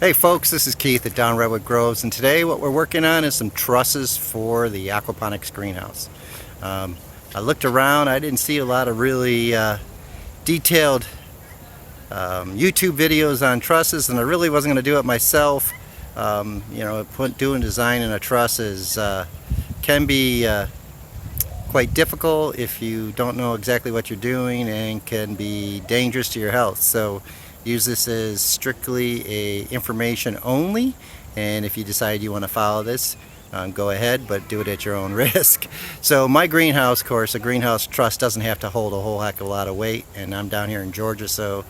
Hey folks, this is Keith at Down Redwood Groves, and today what we're working on is some trusses for the aquaponics greenhouse. I looked around, I didn't see a lot of really detailed YouTube videos on trusses, and I really wasn't going to do it myself. Doing design in a truss can be quite difficult if you don't know exactly what you're doing, and can be dangerous to your health. So use this as strictly a information only, and if you decide you want to follow this, go ahead, but do it at your own risk. So my greenhouse, of course, a greenhouse truss doesn't have to hold a whole heck of a lot of weight, and I'm down here in Georgia, so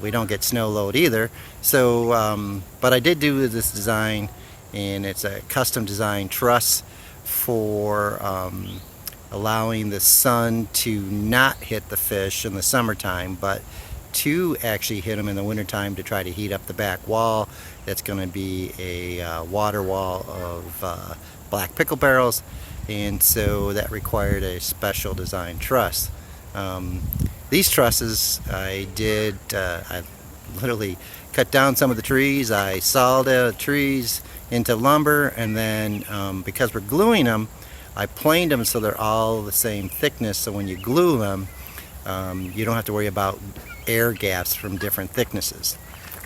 we don't get snow load either. So but I did do this design, and it's a custom design truss for allowing the sun to not hit the fish in the summertime, but to actually hit them in the wintertime to try to heat up the back wall. That's going to be a water wall of black pickle barrels, and so that required a special design truss. These trusses I literally cut down some of the trees, I sawed the trees into lumber, and then because we're gluing them, I planed them so they're all the same thickness, so when you glue them, you don't have to worry about air gaps from different thicknesses.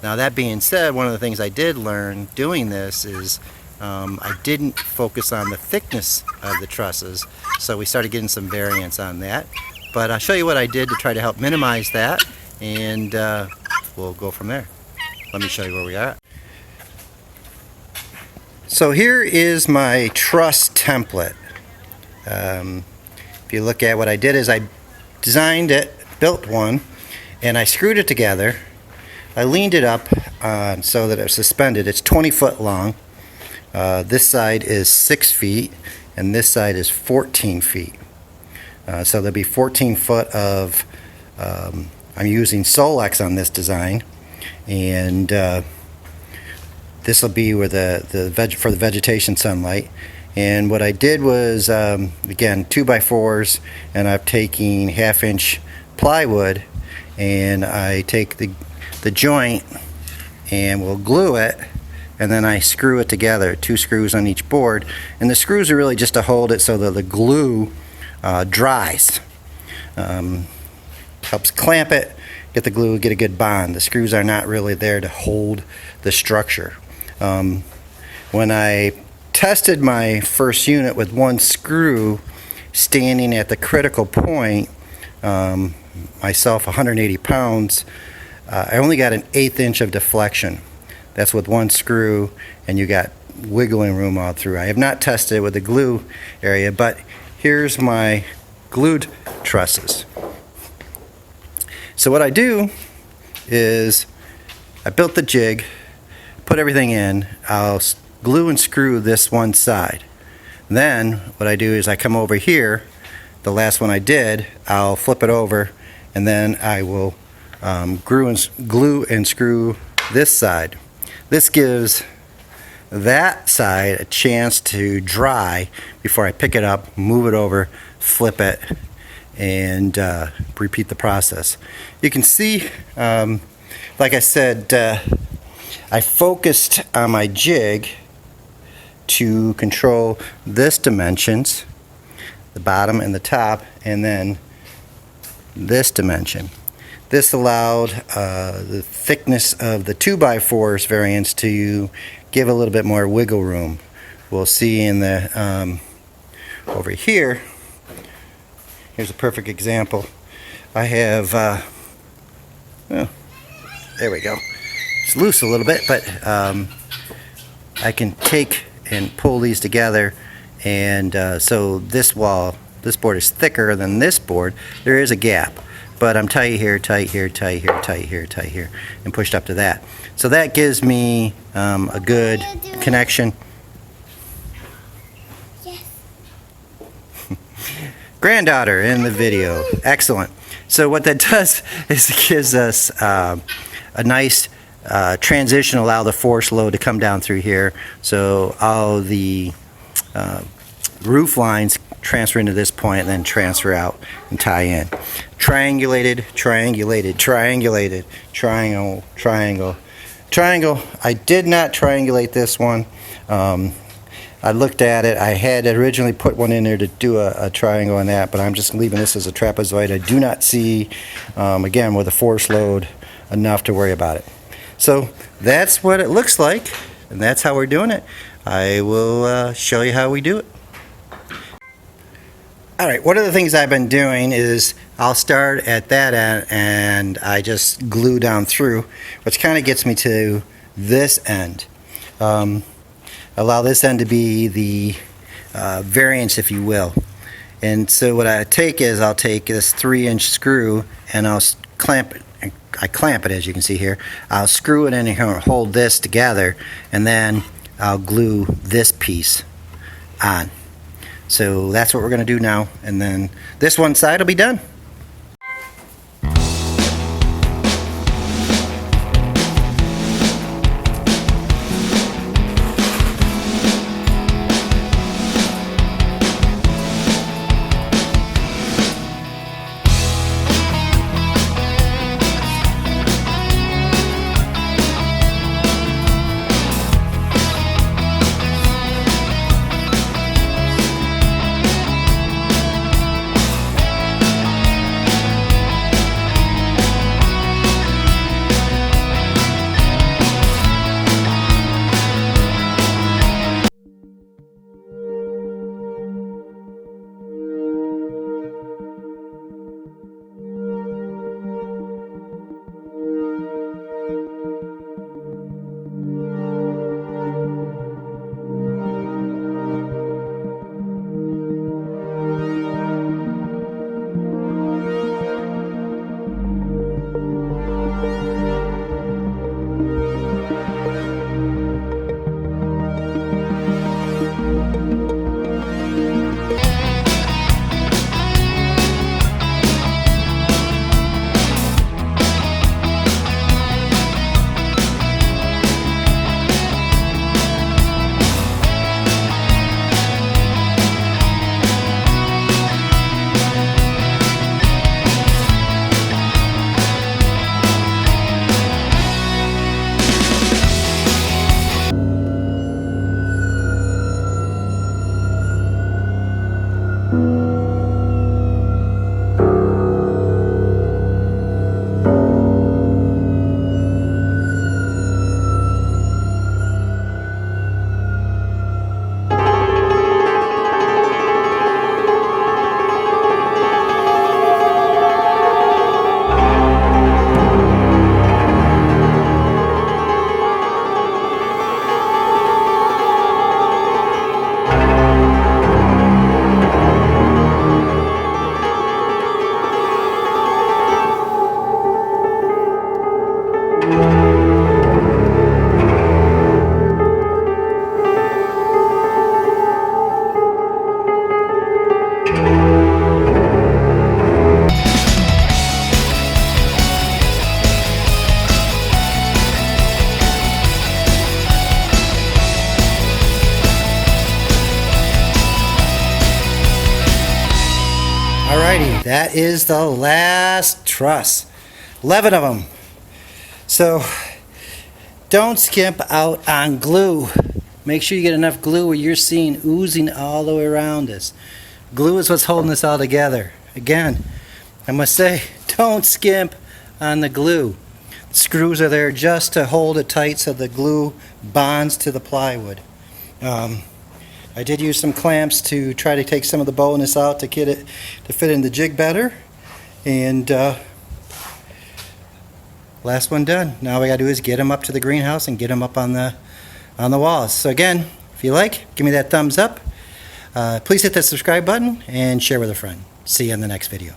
Now, that being said, one of the things I did learn doing this is I didn't focus on the thickness of the trusses, so we started getting some variance on that. But I'll show you what I did to try to help minimize that, and we'll go from there. Let me show you where we are. So here is my truss template. If you look at what I did, is I designed it, built one, and I screwed it together. I leaned it up so that it was suspended. It's 20 foot long. This side is 6 feet, and this side is 14 feet. So there'll be 14 foot of, I'm using Solex on this design, and this will be where for the vegetation sunlight. And what I did was, again, 2x4s, and I'm taking 1/2 inch plywood, and I take the joint and we'll glue it, and then I screw it together, 2 screws on each board, and the screws are really just to hold it so that the glue dries. Helps clamp it, get the glue, get a good bond. The screws are not really there to hold the structure. When I tested my first unit with 1 screw standing at the critical point, myself 180 pounds, I only got an 1/8 inch of deflection. That's with 1 screw, and you got wiggling room all through. I have not tested it with the glue area, but here's my glued trusses. So what I do is I built the jig, put everything in, I'll glue and screw this one side. Then what I do is I come over here, the last one I did, I'll flip it over, and then I will glue and screw this side. This gives that side a chance to dry before I pick it up, move it over, flip it, and repeat the process. You can see, like I said, I focused on my jig to control this dimensions, the bottom and the top, and then this dimension. This allowed the thickness of the 2x4s variance to give a little bit more wiggle room. We'll see in the over here. Here's a perfect example. I have oh, there we go. It's loose a little bit, but I can take and pull these together, and so this board is thicker than this board. There is a gap, but I'm tight here, tight here, tight here, tight here, tight here, and pushed up to that. So that gives me a good connection. Yes. Granddaughter in the video. Excellent. So what that does is it gives us a nice transition, allow the force load to come down through here, so all the roof lines transfer into this point and then transfer out and tie in. Triangulated, triangulated, triangulated, triangle, triangle, Triangle, I did not triangulate this one. I looked at it. I had originally put one in there to do a triangle on that, but I'm just leaving this as a trapezoid. I do not see, again, with a force load, enough to worry about it. So that's what it looks like, and that's how we're doing it. I will show you how we do it. Alright, one of the things I've been doing is I'll start at that end and I just glue down through, which kind of gets me to this end. Allow this end to be the variance, if you will. And so what I take is I'll take this 3-inch screw and I'll clamp it. I clamp it, as you can see here. I'll screw it in and hold this together, and then I'll glue this piece on. So that's what we're going to do now, and then this one side will be done. Alrighty, that is the last truss. 11 of them. So don't skimp out on glue. Make sure you get enough glue where you're seeing oozing all the way around this. Glue is what's holding this all together. Again, I must say, don't skimp on the glue. The screws are there just to hold it tight so the glue bonds to the plywood. I did use some clamps to try to take some of the bowness out to get it to fit in the jig better. And last one done. Now all we gotta do is get them up to the greenhouse and get them up on the walls. So again, if you like, give me that thumbs up. Please hit that subscribe button and share with a friend. See you in the next video.